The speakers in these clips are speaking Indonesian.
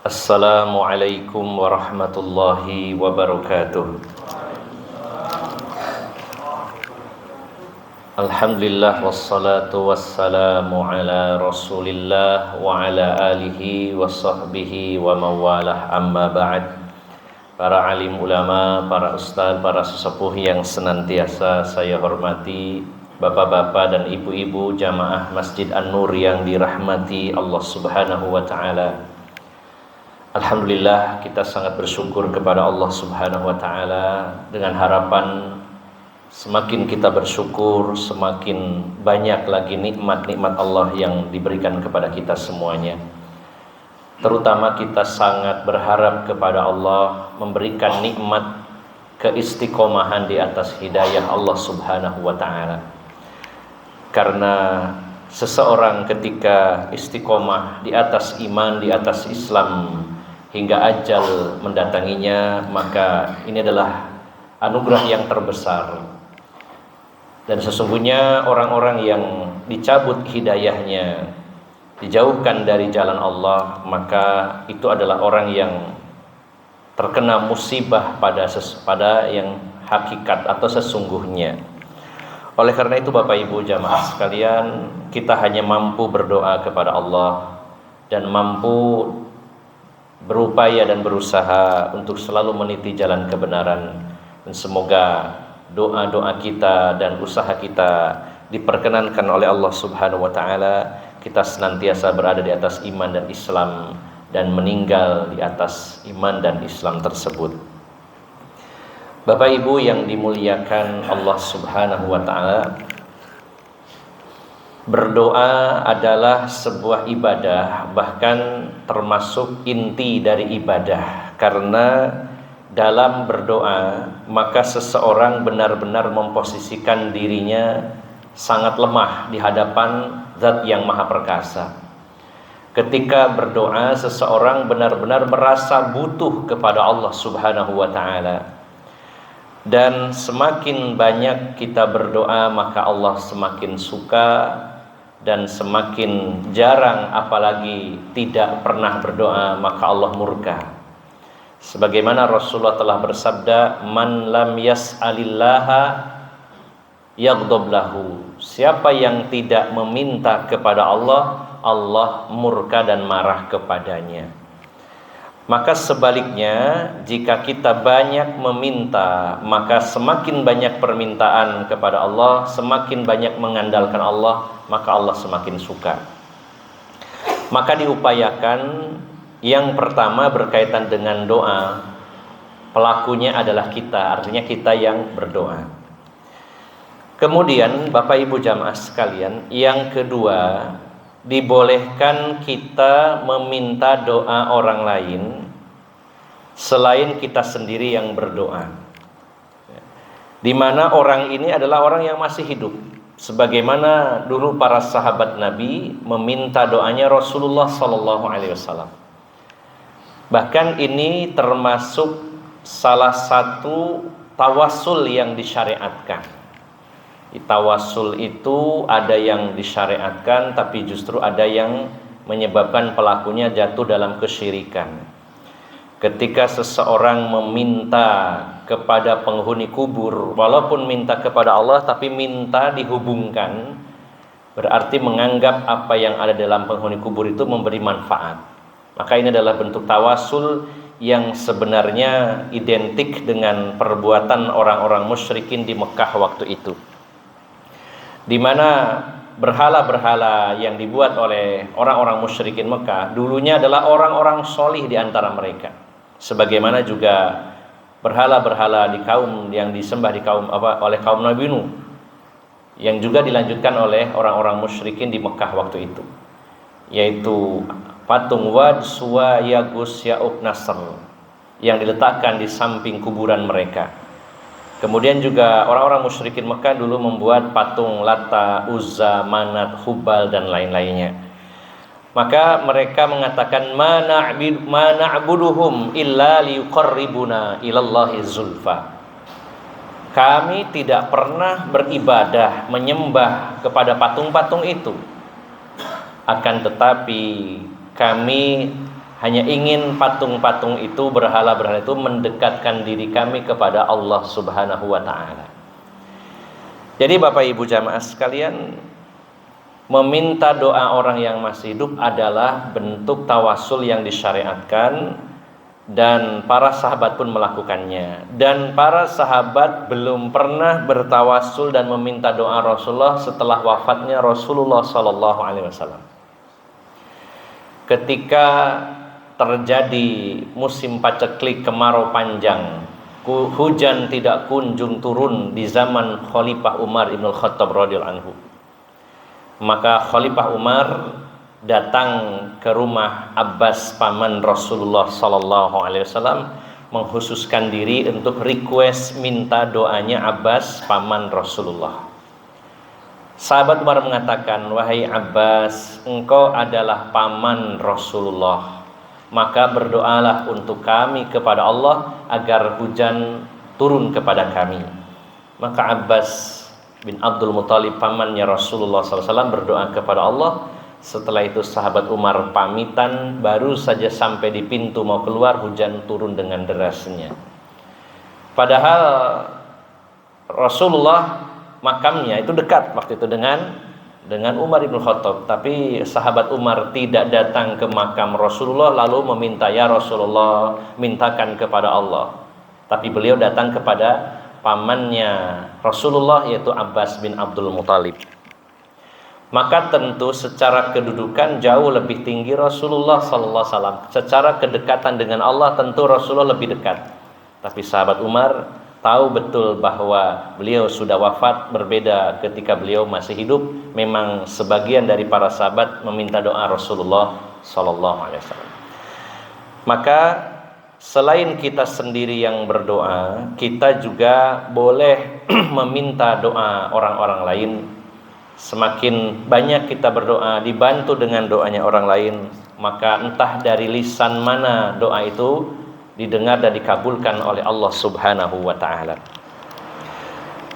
Assalamualaikum warahmatullahi wabarakatuh. Alhamdulillah wassalatu wassalamu ala Rasulillah wa ala alihi wa sahbihi wa mawalah, amma ba'd. Para alim ulama, para ustaz, para sesepuh yang senantiasa saya hormati, bapak-bapak dan ibu-ibu jamaah Masjid An-Nur yang dirahmati Allah Subhanahu wa taala. Alhamdulillah, kita sangat bersyukur kepada Allah Subhanahu wa taala dengan harapan semakin kita bersyukur, semakin banyak lagi nikmat-nikmat Allah yang diberikan kepada kita semuanya. Terutama kita sangat berharap kepada Allah memberikan nikmat keistiqomahan di atas hidayah Allah Subhanahu wa taala. Karena seseorang ketika istiqomah di atas iman, di atas Islam hingga ajal mendatanginya, maka ini adalah anugerah yang terbesar. Dan sesungguhnya orang-orang yang dicabut hidayahnya, dijauhkan dari jalan Allah, maka itu adalah orang yang terkena musibah pada yang hakikat atau sesungguhnya. Oleh karena itu Bapak Ibu jamaah sekalian, kita hanya mampu berdoa kepada Allah dan mampu berupaya dan berusaha untuk selalu meniti jalan kebenaran. Dan semoga doa-doa kita dan usaha kita diperkenankan oleh Allah Subhanahu wa taala. Kita senantiasa berada di atas iman dan Islam dan meninggal di atas iman dan Islam tersebut. Bapak Ibu yang dimuliakan Allah Subhanahu wa taala, berdoa adalah sebuah ibadah, bahkan termasuk inti dari ibadah. Karena dalam berdoa, maka seseorang benar-benar memposisikan dirinya sangat lemah di hadapan Zat yang Maha Perkasa. Ketika berdoa, seseorang benar-benar merasa butuh kepada Allah Subhanahu wa taala. Dan semakin banyak kita berdoa, maka Allah semakin suka. Dan semakin jarang, apalagi tidak pernah berdoa, maka Allah murka. Sebagaimana Rasulullah telah bersabda, man lam yas'alillaha yaghdab lahu. Siapa yang tidak meminta kepada Allah, Allah murka dan marah kepadanya. Maka sebaliknya, jika kita banyak meminta, maka semakin banyak permintaan kepada Allah, semakin banyak mengandalkan Allah, maka Allah semakin suka. Maka diupayakan, yang pertama berkaitan dengan doa, pelakunya adalah kita, artinya kita yang berdoa. Kemudian Bapak Ibu jamaah sekalian, yang kedua, dibolehkan kita meminta doa orang lain selain kita sendiri yang berdoa, di mana orang ini adalah orang yang masih hidup. Sebagaimana dulu para sahabat Nabi meminta doanya Rasulullah SAW. Bahkan ini termasuk salah satu tawasul yang disyariatkan. Tawasul itu ada yang disyariatkan, tapi justru ada yang menyebabkan pelakunya jatuh dalam kesyirikan. Ketika seseorang meminta kepada penghuni kubur, walaupun minta kepada Allah tapi minta dihubungkan, berarti menganggap apa yang ada dalam penghuni kubur itu memberi manfaat. Maka ini adalah bentuk tawasul yang sebenarnya identik dengan perbuatan orang-orang musyrikin di Mekah waktu itu, di mana berhala-berhala yang dibuat oleh orang-orang musyrikin Mekah dulunya adalah orang-orang solih di antara mereka. Sebagaimana juga berhala-berhala di kaum yang disembah oleh kaum Nabi Nuh, yang juga dilanjutkan oleh orang-orang musyrikin di Mekah waktu itu, yaitu patung Wad, Suwa, Yagus, Ya'uq, Nasr yang diletakkan di samping kuburan mereka. Kemudian juga orang-orang musyrikin Mekah dulu membuat patung Lata, Uzza, Manat, Hubal dan lain-lainnya. Maka mereka mengatakan ma na'buduhum illa liyuqarribuna ilallahi zulfa. Kami tidak pernah beribadah menyembah kepada patung-patung itu, akan tetapi kami hanya ingin patung-patung itu, berhala-berhala itu mendekatkan diri kami kepada Allah Subhanahu wa taala. Jadi Bapak Ibu jamaah sekalian, meminta doa orang yang masih hidup adalah bentuk tawasul yang disyariatkan, dan para sahabat pun melakukannya. Dan para sahabat belum pernah bertawasul dan meminta doa Rasulullah setelah wafatnya Rasulullah sallallahu alaihi wasallam. Ketika terjadi musim paceklik, kemarau panjang, hujan tidak kunjung turun di zaman Khalifah Umar ibn Khattab radhiyallahu anhu, maka Khalifah Umar datang ke rumah Abbas paman Rasulullah sallallahu alaihi wasallam, mengkhususkan diri untuk request minta doanya Abbas paman Rasulullah. Sahabat Umar mengatakan, "Wahai Abbas, engkau adalah paman Rasulullah, maka berdoalah untuk kami kepada Allah agar hujan turun kepada kami." Maka Abbas bin Abdul Muthalib pamannya Rasulullah SAW berdoa kepada Allah. Setelah itu sahabat Umar pamitan, baru saja sampai di pintu mau keluar, hujan turun dengan derasnya. Padahal Rasulullah makamnya itu dekat waktu itu dengan Umar bin Khattab, tapi sahabat Umar tidak datang ke makam Rasulullah lalu meminta, "Ya Rasulullah, mintakan kepada Allah." Tapi beliau datang kepada pamannya Rasulullah, yaitu Abbas bin Abdul Muthalib. Maka tentu secara kedudukan jauh lebih tinggi Rasulullah sallallahu alaihi wasallam. Secara kedekatan dengan Allah tentu Rasulullah lebih dekat. Tapi sahabat Umar tahu betul bahwa beliau sudah wafat, berbeda ketika beliau masih hidup. Memang sebagian dari para sahabat meminta doa Rasulullah sallallahu alaihi wasallam. Maka selain kita sendiri yang berdoa, kita juga boleh meminta doa orang-orang lain. Semakin banyak kita berdoa, dibantu dengan doanya orang lain, maka entah dari lisan mana doa itu didengar dan dikabulkan oleh Allah Subhanahu wa ta'ala.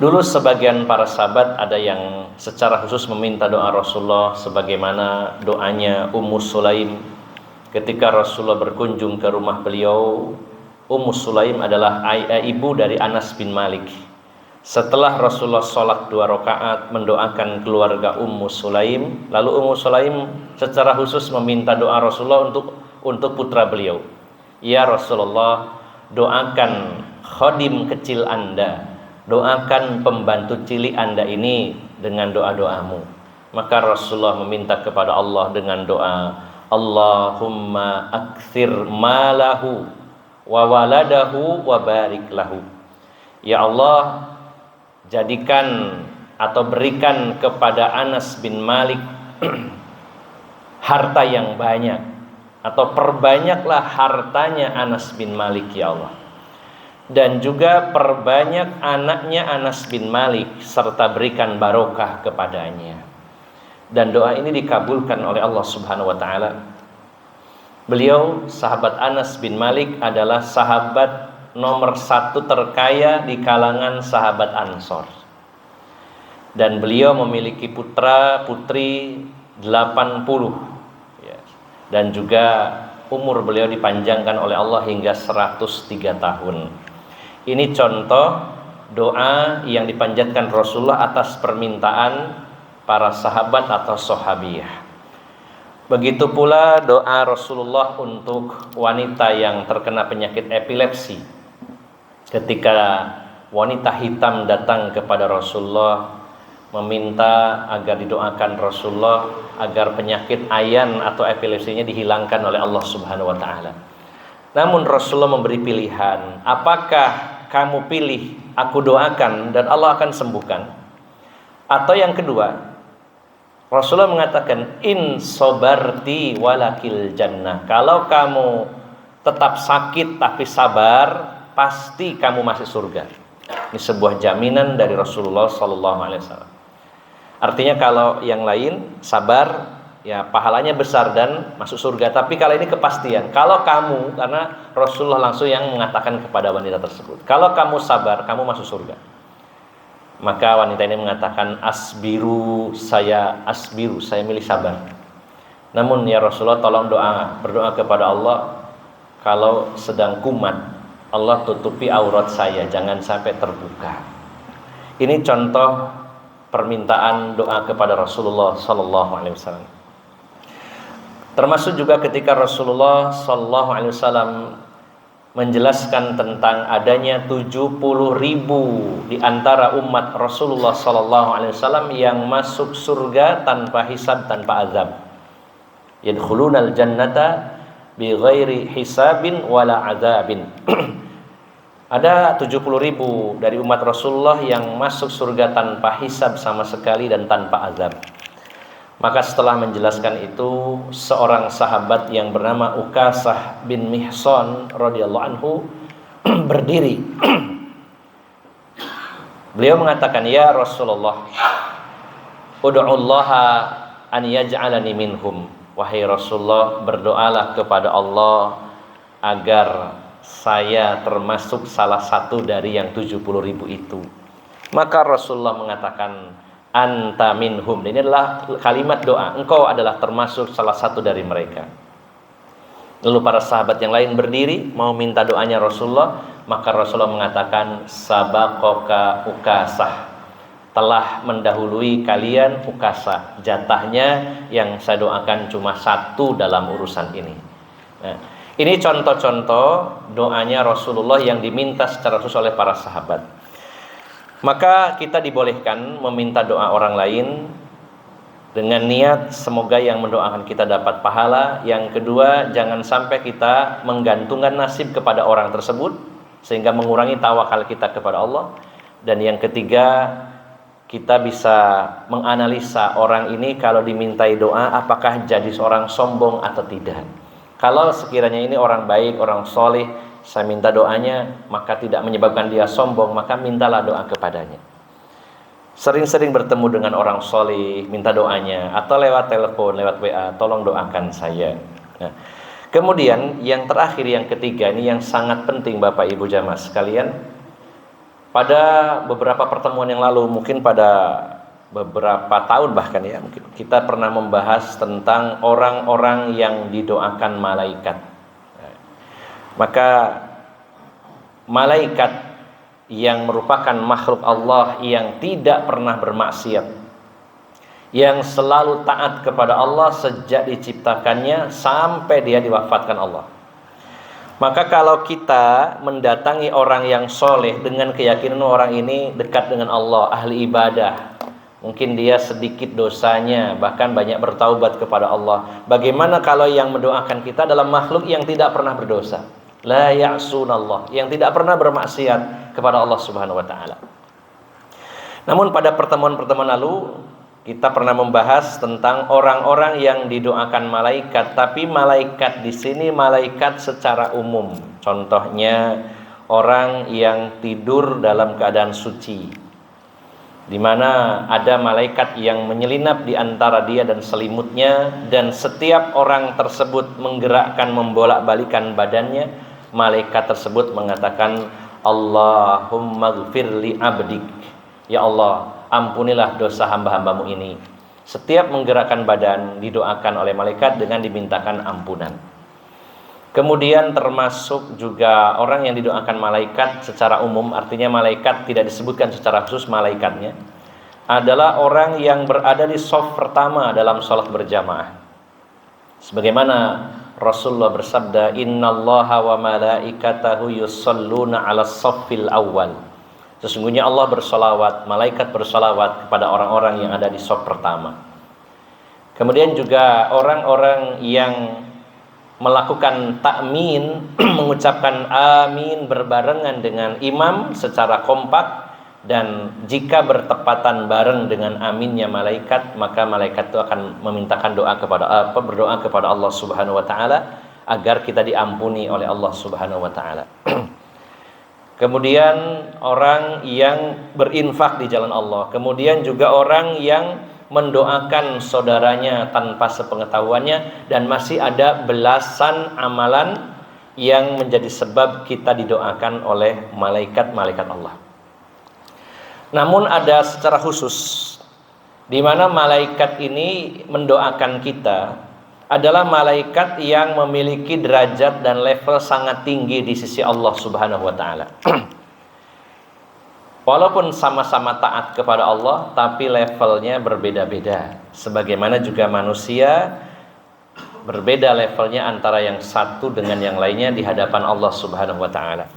Dulu sebagian para sahabat ada yang secara khusus meminta doa Rasulullah, sebagaimana doanya Ummu Sulaim ketika Rasulullah berkunjung ke rumah beliau. Ummu Sulaim adalah ibu dari Anas bin Malik. Setelah Rasulullah sholat 2 rakaat mendoakan keluarga Ummu Sulaim, lalu Ummu Sulaim secara khusus meminta doa Rasulullah untuk putra beliau. "Ya Rasulullah, doakan khodim kecil Anda, doakan pembantu cilik Anda ini dengan doa-doamu." Maka Rasulullah meminta kepada Allah dengan doa, "Allahumma aktsir malahu wa waladahu wa barik lahu." Ya Allah, jadikan atau berikan kepada Anas bin Malik harta yang banyak, atau perbanyaklah hartanya Anas bin Malik ya Allah, dan juga perbanyak anaknya Anas bin Malik, serta berikan barokah kepadanya. Dan doa ini dikabulkan oleh Allah Subhanahu wa ta'ala. Beliau, sahabat Anas bin Malik, adalah sahabat nomor 1 terkaya di kalangan sahabat Ansor. Dan beliau memiliki putra putri 80 ya. Dan juga umur beliau dipanjangkan oleh Allah hingga 103 tahun. Ini contoh doa yang dipanjatkan Rasulullah atas permintaan para sahabat atau sahabiyah. Begitu pula doa Rasulullah untuk wanita yang terkena penyakit epilepsi. Ketika wanita hitam datang kepada Rasulullah meminta agar didoakan Rasulullah agar penyakit ayan atau epilepsinya dihilangkan oleh Allah Subhanahu wa ta'ala. Namun Rasulullah memberi pilihan, apakah kamu pilih aku doakan dan Allah akan sembuhkan? Atau yang kedua, Rasulullah mengatakan, in sobarti walakil jannah. Kalau kamu tetap sakit tapi sabar, pasti kamu masuk surga. Ini sebuah jaminan dari Rasulullah SAW. Artinya kalau yang lain sabar, ya pahalanya besar dan masuk surga. Tapi kalau ini kepastian. Kalau kamu, karena Rasulullah langsung yang mengatakan kepada wanita tersebut, kalau kamu sabar, kamu masuk surga. Maka wanita ini mengatakan, saya milih sabar. Namun ya Rasulullah, tolong berdoa kepada Allah, kalau sedang kumat, Allah tutupi aurat saya, jangan sampai terbuka. Ini contoh permintaan doa kepada Rasulullah sallallahu alaihi wasallam. Termasuk juga ketika Rasulullah sallallahu alaihi wasallam menjelaskan tentang adanya 70.000 di antara umat Rasulullah sallallahu alaihi wasallam yang masuk surga tanpa hisab, tanpa azab. Yadkhulunal jannata bighairi hisabin wala azabin. Ada 70.000 dari umat Rasulullah yang masuk surga tanpa hisab sama sekali dan tanpa azab. Maka setelah menjelaskan itu, seorang sahabat yang bernama Ukasah bin Mihsan radhiyallahu anhu berdiri. Beliau mengatakan, "Ya Rasulullah, ud'ullaha an yaj'alani minhum." Wahai Rasulullah, berdoalah kepada Allah agar saya termasuk salah satu dari yang 70.000 itu. Maka Rasulullah mengatakan, anta minhum. Ini adalah kalimat doa, engkau adalah termasuk salah satu dari mereka. Lalu para sahabat yang lain berdiri mau minta doanya Rasulullah. Maka Rasulullah mengatakan, sabaqaka Ukasah, telah mendahului kalian Ukasah, jatahnya yang saya doakan cuma satu dalam urusan ini. Nah, ini contoh-contoh doanya Rasulullah yang diminta secara khusus oleh para sahabat. Maka kita dibolehkan meminta doa orang lain dengan niat semoga yang mendoakan kita dapat pahala. Yang kedua, jangan sampai kita menggantungkan nasib kepada orang tersebut sehingga mengurangi tawakal kita kepada Allah. Dan yang ketiga, kita bisa menganalisa orang ini kalau dimintai doa apakah jadi seorang sombong atau tidak. Kalau sekiranya ini orang baik, orang soleh, saya minta doanya, maka tidak menyebabkan dia sombong, maka mintalah doa kepadanya. Sering-sering bertemu dengan orang soleh, minta doanya, atau lewat telepon, lewat WA, tolong doakan saya. Nah, kemudian yang terakhir, yang ketiga, ini yang sangat penting Bapak Ibu jamaah sekalian. Pada beberapa pertemuan yang lalu, mungkin pada beberapa tahun bahkan ya, mungkin kita pernah membahas tentang orang-orang yang didoakan malaikat. Maka malaikat yang merupakan makhluk Allah yang tidak pernah bermaksiat, yang selalu taat kepada Allah sejak diciptakannya sampai dia diwafatkan Allah. Maka kalau kita mendatangi orang yang soleh dengan keyakinan orang ini dekat dengan Allah, ahli ibadah, mungkin dia sedikit dosanya, bahkan banyak bertaubat kepada Allah. Bagaimana kalau yang mendoakan kita adalah makhluk yang tidak pernah berdosa? La ya'sunallah, yang tidak pernah bermaksiat kepada Allah Subhanahu wa taala. Namun pada pertemuan-pertemuan lalu kita pernah membahas tentang orang-orang yang didoakan malaikat, tapi malaikat di sini malaikat secara umum. Contohnya orang yang tidur dalam keadaan suci, di mana ada malaikat yang menyelinap di antara dia dan selimutnya, dan setiap orang tersebut menggerakkan, membolak-balikan badannya, malaikat tersebut mengatakan, Allahumma gfirli abdik, ya Allah, ampunilah dosa hamba-hambamu ini. Setiap menggerakkan badan didoakan oleh malaikat dengan dimintakan ampunan. Kemudian termasuk juga orang yang didoakan malaikat secara umum, artinya malaikat tidak disebutkan secara khusus malaikatnya, adalah orang yang berada di shaf pertama dalam sholat berjamaah. Sebagaimana Rasulullah bersabda, innallaha wa malaikatahu yusalluna ala shaffil awal. Sesungguhnya Allah bersolawat, malaikat bersolawat kepada orang-orang yang ada di shaf pertama. Kemudian juga orang-orang yang melakukan takmin, mengucapkan amin berbarengan dengan imam secara kompak, dan jika bertepatan bareng dengan aminnya malaikat, maka malaikat itu akan memintakan berdoa kepada Allah Subhanahu wa taala agar kita diampuni oleh Allah Subhanahu wa taala. Kemudian orang yang berinfak di jalan Allah, kemudian juga orang yang mendoakan saudaranya tanpa sepengetahuannya, dan masih ada belasan amalan yang menjadi sebab kita didoakan oleh malaikat-malaikat Allah. Namun ada secara khusus di mana malaikat ini mendoakan kita adalah malaikat yang memiliki derajat dan level sangat tinggi di sisi Allah Subhanahu wa taala. Walaupun sama-sama taat kepada Allah, tapi levelnya berbeda-beda. Sebagaimana juga manusia berbeda levelnya antara yang satu dengan yang lainnya di hadapan Allah Subhanahu wa taala.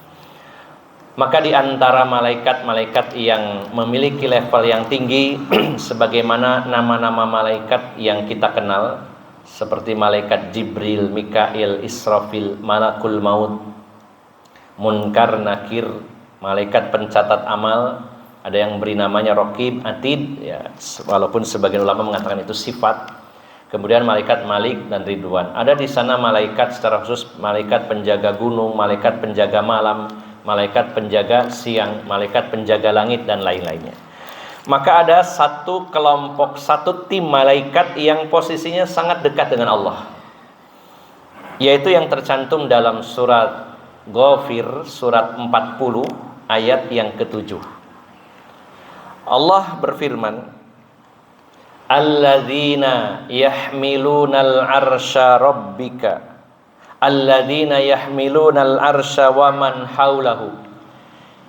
Maka di antara malaikat-malaikat yang memiliki level yang tinggi sebagaimana nama-nama malaikat yang kita kenal, seperti malaikat Jibril, Mikail, Israfil, Malakul Maut, Munkar, Nakir, malaikat pencatat amal, ada yang beri namanya Raqib, Atid, ya, walaupun sebagian ulama mengatakan itu sifat. Kemudian malaikat Malik dan Ridwan. Ada di sana malaikat secara khusus, malaikat penjaga gunung, malaikat penjaga malam, malaikat penjaga siang, malaikat penjaga langit dan lain-lainnya. Maka ada satu kelompok, satu tim malaikat yang posisinya sangat dekat dengan Allah, yaitu yang tercantum dalam surat Ghafir, surat 40 ayat yang ke-7. Allah berfirman, alladzina yahmilunal arsya rabbika, alladzina yahmilunal arsya wa man haulahu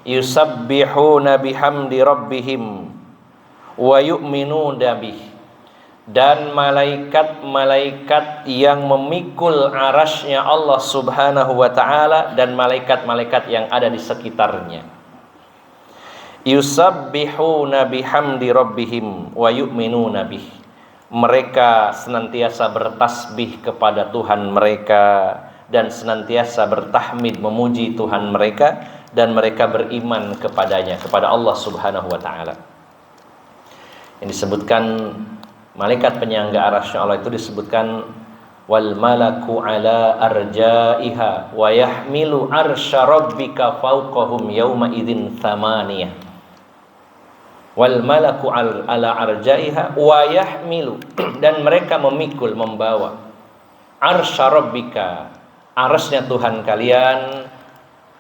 yusabbihuna bihamdi rabbihim wa yu'minuna bih. Dan malaikat-malaikat yang memikul arasy-Nya Allah Subhanahu wa taala dan malaikat-malaikat yang ada di sekitarnya, yusabbihuna bihamdi rabbihim wa yu'minuna bih. Mereka senantiasa bertasbih kepada Tuhan mereka dan senantiasa bertahmid memuji Tuhan mereka, dan mereka beriman kepadanya, kepada Allah Subhanahu wa taala. Yang disebutkan malaikat penyangga arasy Allah itu disebutkan wal malaku ala arjaiha wa yahmilu arsya rabbika fawqahum yauma idzin thamaniyah. Wal malaku ala arjaiha wa yahmilu, dan mereka memikul, membawa arsya rabbika, arasnya Tuhan kalian,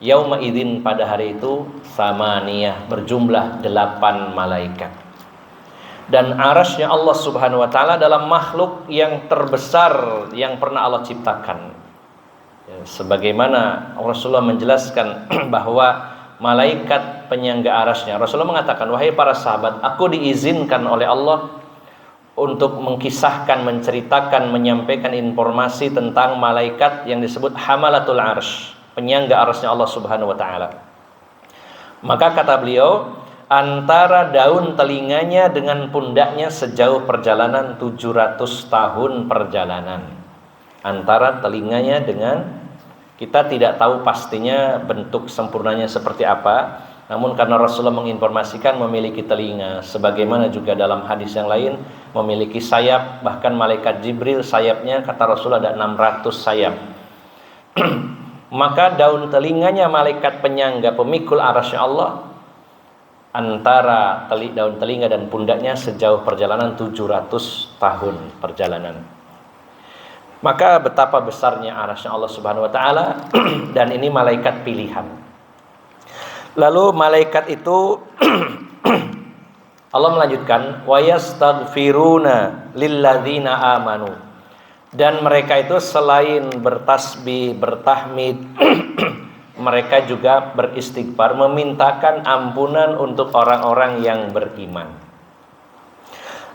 yauma idzin, pada hari itu, thamaniyah, berjumlah 8 malaikat. Dan arasy-Nya Allah Subhanahu wa taala dalam makhluk yang terbesar yang pernah Allah ciptakan. Ya, sebagaimana Rasulullah menjelaskan bahwa malaikat penyangga arasy-Nya, Rasulullah mengatakan, wahai para sahabat, aku diizinkan oleh Allah untuk mengkisahkan, menceritakan, menyampaikan informasi tentang malaikat yang disebut hamalatul arsy, penyangga arasy-Nya Allah Subhanahu wa taala. Maka kata beliau, antara daun telinganya dengan pundaknya sejauh perjalanan 700 tahun perjalanan. Antara telinganya dengan, kita tidak tahu pastinya bentuk sempurnanya seperti apa, namun karena Rasulullah menginformasikan memiliki telinga, sebagaimana juga dalam hadis yang lain memiliki sayap, bahkan malaikat Jibril sayapnya kata Rasulullah ada 600 sayap. Maka daun telinganya malaikat penyangga pemikul arasy Allah, antara daun telinga dan pundaknya sejauh perjalanan 700 tahun perjalanan. Maka betapa besarnya arasy Allah Subhanahu wa taala dan ini malaikat pilihan. Lalu malaikat itu Allah melanjutkan wa yastaghfiruna lilladzina amanu, dan mereka itu selain bertasbih, bertahmid mereka juga beristighfar, memintakan ampunan untuk orang-orang yang beriman.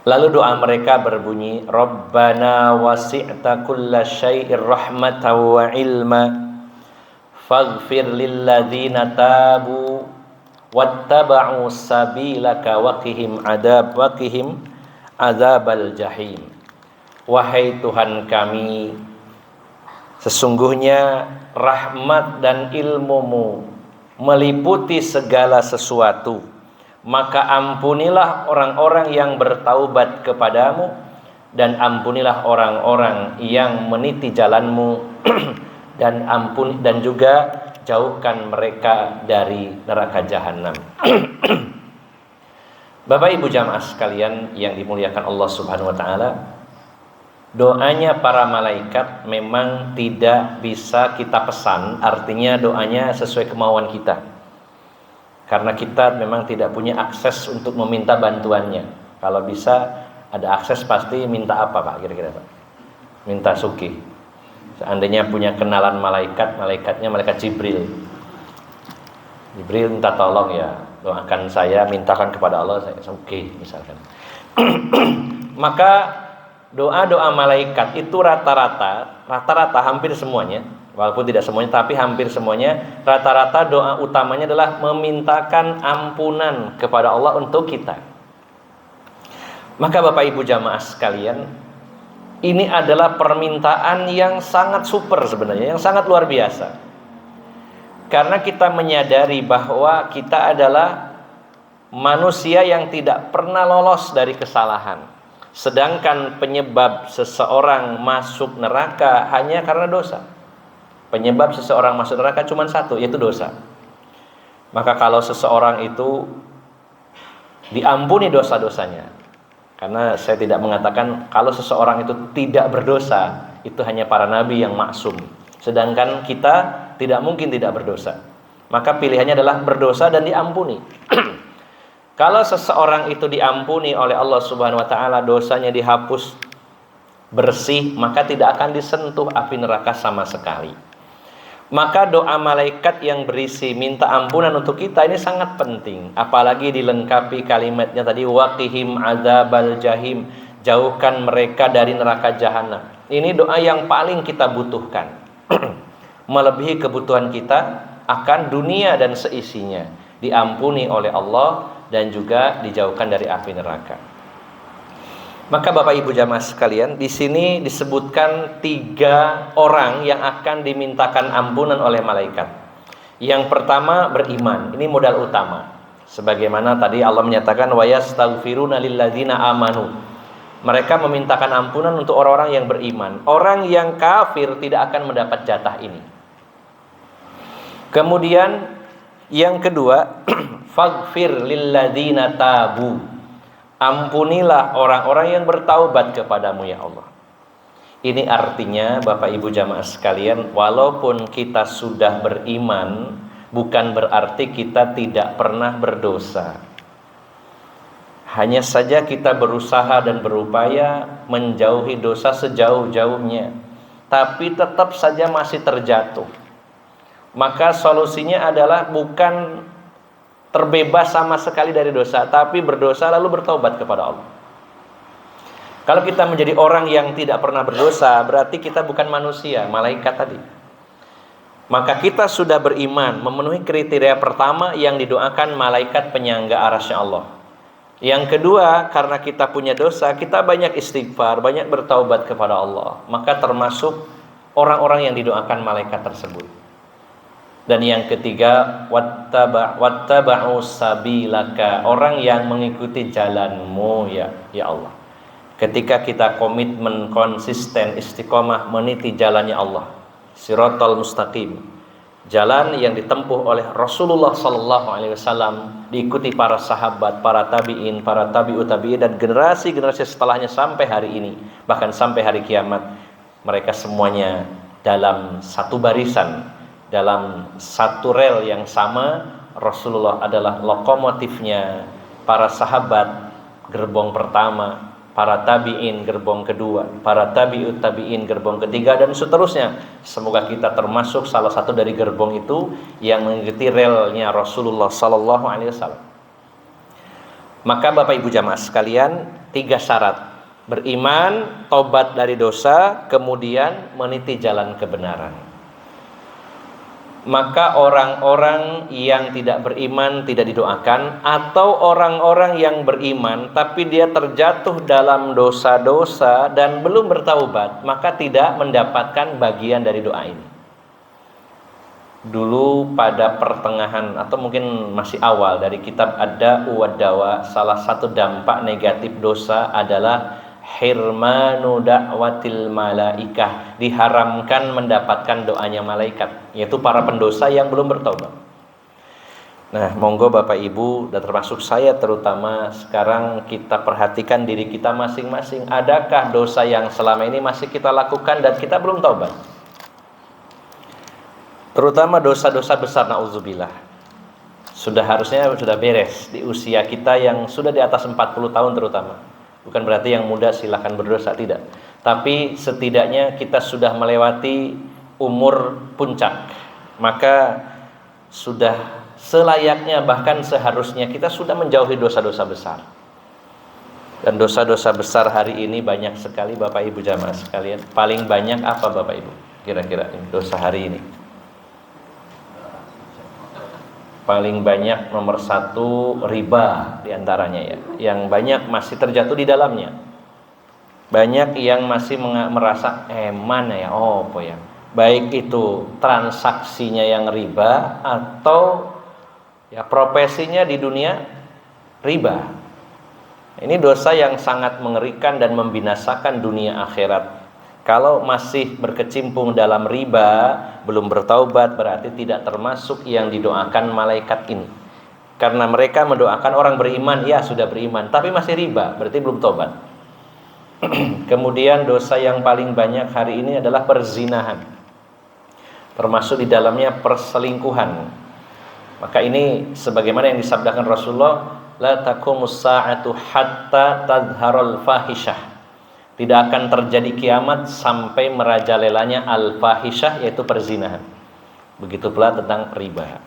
Lalu doa mereka berbunyi, Rabbana wasi'ta kulla syai'ir rahmatan wa ilma faghfir lilladzina tabu wattaba'u sabilaka waqihim adzabal jahim. Wahai Tuhan kami, sesungguhnya rahmat dan ilmu-Mu meliputi segala sesuatu, maka ampunilah orang-orang yang bertaubat kepadamu, dan ampunilah orang-orang yang meniti jalan-Mu, dan juga jauhkan mereka dari neraka jahanam. Bapak Ibu jamaah sekalian yang dimuliakan Allah Subhanahu wa taala, doanya para malaikat memang tidak bisa kita pesan, artinya doanya sesuai kemauan kita. Karena kita memang tidak punya akses untuk meminta bantuannya. Kalau bisa ada akses pasti minta apa Pak kira-kira Pak? minta sugih. Seandainya punya kenalan malaikat, malaikatnya malaikat Jibril. Jibril minta tolong ya, doakan saya, mintakan kepada Allah saya sugih misalkan. Maka doa-doa malaikat itu rata-rata hampir semuanya, walaupun tidak semuanya tapi hampir semuanya, rata-rata doa utamanya adalah memintakan ampunan kepada Allah untuk kita. Maka Bapak Ibu jamaah sekalian, ini adalah permintaan yang sangat super sebenarnya, yang sangat luar biasa. Karena kita menyadari bahwa kita adalah manusia yang tidak pernah lolos dari kesalahan. Sedangkan penyebab seseorang masuk neraka hanya karena dosa. Penyebab seseorang masuk neraka cuma satu, yaitu dosa. Maka kalau seseorang itu diampuni dosa-dosanya, karena saya tidak mengatakan kalau seseorang itu tidak berdosa, itu hanya para nabi yang maksum. Sedangkan kita tidak mungkin tidak berdosa. Maka pilihannya adalah berdosa dan diampuni. Kalau seseorang itu diampuni oleh Allah Subhanahu wa taala, dosanya dihapus bersih, maka tidak akan disentuh api neraka sama sekali. Maka doa malaikat yang berisi minta ampunan untuk kita ini sangat penting. Apalagi dilengkapi kalimatnya tadi, waqihim adzabal jahim, jauhkan mereka dari neraka jahanam. Ini doa yang paling kita butuhkan. Melebihi kebutuhan kita akan dunia dan seisinya, diampuni oleh Allah dan juga dijauhkan dari api neraka. Maka Bapak Ibu jamaah sekalian, di sini disebutkan 3 orang yang akan dimintakan ampunan oleh malaikat. Yang pertama beriman, ini modal utama. Sebagaimana tadi Allah menyatakan wa yastaghfiruna lilladzina amanu. Mereka memintakan ampunan untuk orang-orang yang beriman. Orang yang kafir tidak akan mendapat jatah ini. Kemudian yang kedua, faghfir lilladzina tabu. Ampunilah orang-orang yang bertaubat kepadamu ya Allah. Ini artinya Bapak Ibu jamaah sekalian, walaupun kita sudah beriman, bukan berarti kita tidak pernah berdosa. Hanya saja kita berusaha dan berupaya menjauhi dosa sejauh-jauhnya, tapi tetap saja masih terjatuh. Maka solusinya adalah bukan terbebas sama sekali dari dosa, tapi berdosa lalu bertobat kepada Allah. Kalau kita menjadi orang yang tidak pernah berdosa, berarti kita bukan manusia, malaikat tadi. Maka kita sudah beriman, memenuhi kriteria pertama yang didoakan malaikat penyangga arasy Allah. Yang kedua, karena kita punya dosa, kita banyak istighfar, banyak bertaubat kepada Allah. Maka termasuk orang-orang yang didoakan malaikat tersebut. Dan yang ketiga, wattaba'u sabilaka, orang yang mengikuti jalanmu ya Allah. Ketika kita komitmen, konsisten, istiqomah meniti jalannya Allah, siratal mustaqim, jalan yang ditempuh oleh Rasulullah sallallahu alaihi wasallam, diikuti para sahabat, para tabi'in, para tabi'ut tabi'in, dan generasi-generasi setelahnya sampai hari ini, bahkan sampai hari kiamat. Mereka semuanya dalam satu barisan, dalam satu rel yang sama. Rasulullah adalah lokomotifnya, para sahabat gerbong pertama, para tabi'in gerbong kedua, para tabi'ut tabi'in gerbong ketiga, dan seterusnya. Semoga kita termasuk salah satu dari gerbong itu yang mengikuti relnya Rasulullah sallallahu alaihi wasallam. Maka Bapak Ibu jamaah sekalian, 3 syarat: beriman, tobat dari dosa, kemudian meniti jalan kebenaran. Maka orang-orang yang tidak beriman tidak didoakan, atau orang-orang yang beriman tapi dia terjatuh dalam dosa-dosa dan belum bertaubat, maka tidak mendapatkan bagian dari doa ini. Dulu pada pertengahan atau mungkin masih awal dari kitab Ad-Da'u wad-Dawa, salah satu dampak negatif dosa adalah hirmanu da'watil malaikah, diharamkan mendapatkan doanya malaikat, yaitu para pendosa yang belum bertobat. Nah, monggo Bapak Ibu dan termasuk saya terutama, sekarang kita perhatikan diri kita masing-masing. Adakah dosa yang selama ini masih kita lakukan dan kita belum taubat? Terutama dosa-dosa besar, na'udzubillah. Harusnya sudah beres di usia kita yang sudah di atas 40 tahun terutama. Bukan berarti yang muda silahkan berdosa, tidak. tapi setidaknya kita sudah melewati umur puncak, maka sudah selayaknya bahkan seharusnya kita sudah menjauhi dosa-dosa besar. Dan dosa-dosa besar hari ini banyak sekali Bapak Ibu jamaah sekalian. Paling banyak apa Bapak Ibu? Kira-kira dosa hari ini. Paling banyak nomor 1 riba diantaranya ya, yang banyak masih terjatuh di dalamnya. Banyak yang masih merasa mana ya, apa ya, baik itu transaksinya yang riba atau ya profesinya di dunia riba. Ini dosa yang sangat mengerikan dan membinasakan dunia akhirat. Kalau masih berkecimpung dalam riba, belum bertaubat, berarti tidak termasuk yang didoakan malaikat ini. Karena mereka mendoakan orang beriman, ya sudah beriman, tapi masih riba, berarti belum taubat. Kemudian dosa yang paling banyak hari ini adalah perzinahan, termasuk di dalamnya perselingkuhan. Maka ini sebagaimana yang disabdakan Rasulullah, la taqumus sa'atu hatta tadharul fahishah. Tidak akan terjadi kiamat sampai merajalelanya al-fahishah, yaitu perzinahan. Begitu pula tentang riba.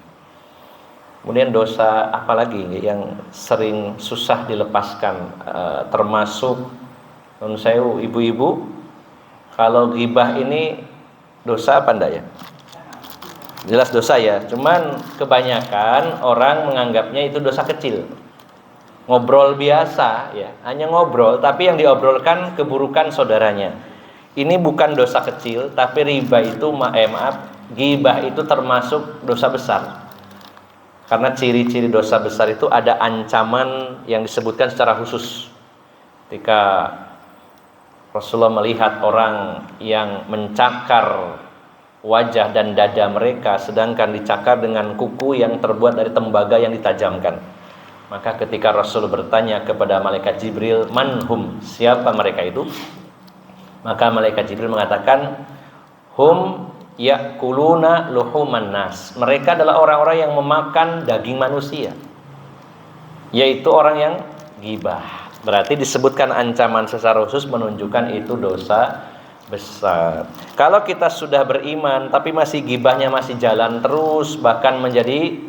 Kemudian dosa apa lagi yang sering susah dilepaskan, termasuk menurut saya ibu-ibu, kalau ghibah ini dosa apa enggak ya? Jelas dosa ya, cuman kebanyakan orang menganggapnya itu dosa kecil. Ngobrol biasa ya, hanya ngobrol, tapi yang diobrolkan keburukan saudaranya. Ini bukan dosa kecil, tapi riba itu ghibah itu termasuk dosa besar. Karena ciri-ciri dosa besar itu ada ancaman yang disebutkan secara khusus. Ketika Rasulullah melihat orang yang mencakar wajah dan dada mereka, sedangkan dicakar dengan kuku yang terbuat dari tembaga yang ditajamkan. Maka ketika Rasul bertanya kepada malaikat Jibril, manhum, siapa mereka itu? Maka malaikat Jibril mengatakan, hum yakuluna luhuman nas. Mereka adalah orang-orang yang memakan daging manusia, yaitu orang yang ghibah. Berarti disebutkan ancaman secara khusus menunjukkan itu dosa besar. Kalau kita sudah beriman tapi masih ghibahnya masih jalan terus, bahkan menjadi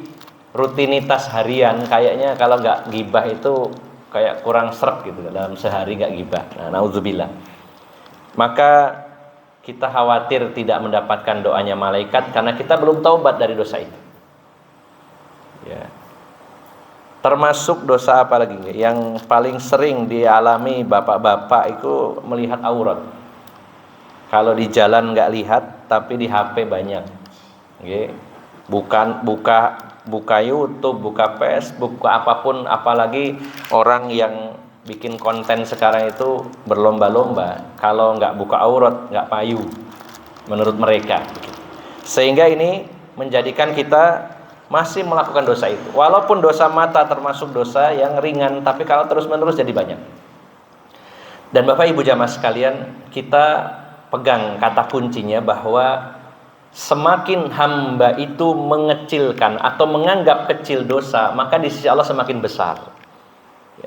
rutinitas harian, kayaknya kalau nggak ghibah itu kayak kurang sreg gitu, dalam sehari nggak ghibah. Nah, naudzubillah. Maka kita khawatir tidak mendapatkan doanya malaikat karena kita belum taubat dari dosa itu. Ya. Termasuk dosa apa lagi yang paling sering dialami bapak-bapak itu melihat aurat. Kalau di jalan nggak lihat, tapi di HP banyak. Oke. Bukan buka YouTube, buka Facebook, buka apapun, apalagi orang yang bikin konten sekarang itu berlomba-lomba. Kalau nggak buka aurat, nggak payu menurut mereka. Sehingga ini menjadikan kita masih melakukan dosa itu. Walaupun dosa mata termasuk dosa yang ringan, tapi kalau terus-menerus jadi banyak. Dan Bapak Ibu jamaah sekalian, kita pegang kata kuncinya bahwa semakin hamba itu mengecilkan atau menganggap kecil dosa, maka di sisi Allah semakin besar.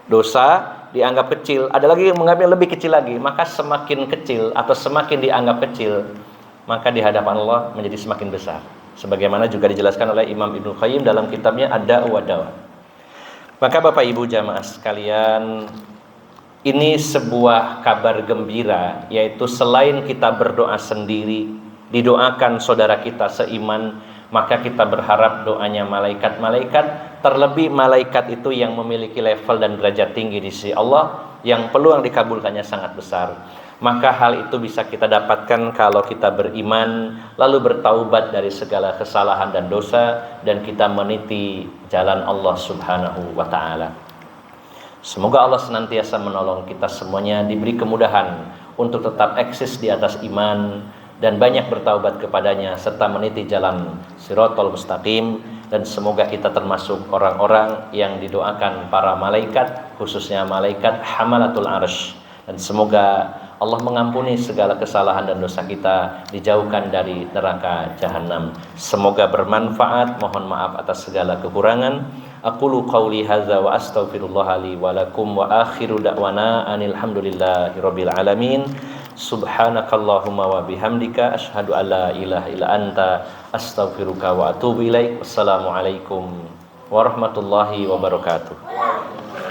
Dosa dianggap kecil, ada lagi yang menganggapnya lebih kecil lagi, maka semakin kecil atau semakin dianggap kecil, maka di hadapan Allah menjadi semakin besar. Sebagaimana juga dijelaskan oleh Imam Ibnu Qayyim dalam kitabnya Ad-Da'u wa Dawa. Maka Bapak Ibu jamaah sekalian, ini sebuah kabar gembira, yaitu selain kita berdoa sendiri, didoakan saudara kita seiman, maka kita berharap doanya malaikat-malaikat, terlebih malaikat itu yang memiliki level dan derajat tinggi di sisi Allah, yang peluang dikabulkannya sangat besar. Maka hal itu bisa kita dapatkan kalau kita beriman, lalu bertaubat dari segala kesalahan dan dosa, dan kita meniti jalan Allah Subhanahu wa ta'ala. Semoga Allah senantiasa menolong kita semuanya, diberi kemudahan untuk tetap eksis di atas iman dan banyak bertaubat kepadanya serta meniti jalan Shiratal Mustaqim. Dan semoga kita termasuk orang-orang yang didoakan para malaikat, khususnya malaikat Hamalatul Arsy. Dan semoga Allah mengampuni segala kesalahan dan dosa kita, dijauhkan dari neraka jahanam. Semoga bermanfaat. Mohon maaf atas segala kekurangan. Aqulu qawli hadza wa astaghfirullah li wa lakum wa akhiru da'wana anil hamdulillahi rabbil alamin. Subhanakallahumma wa bihamdika asyhadu alla ilaha illa anta astaghfiruka wa atubu ilaik. Wassalamualaikum warahmatullahi wabarakatuh.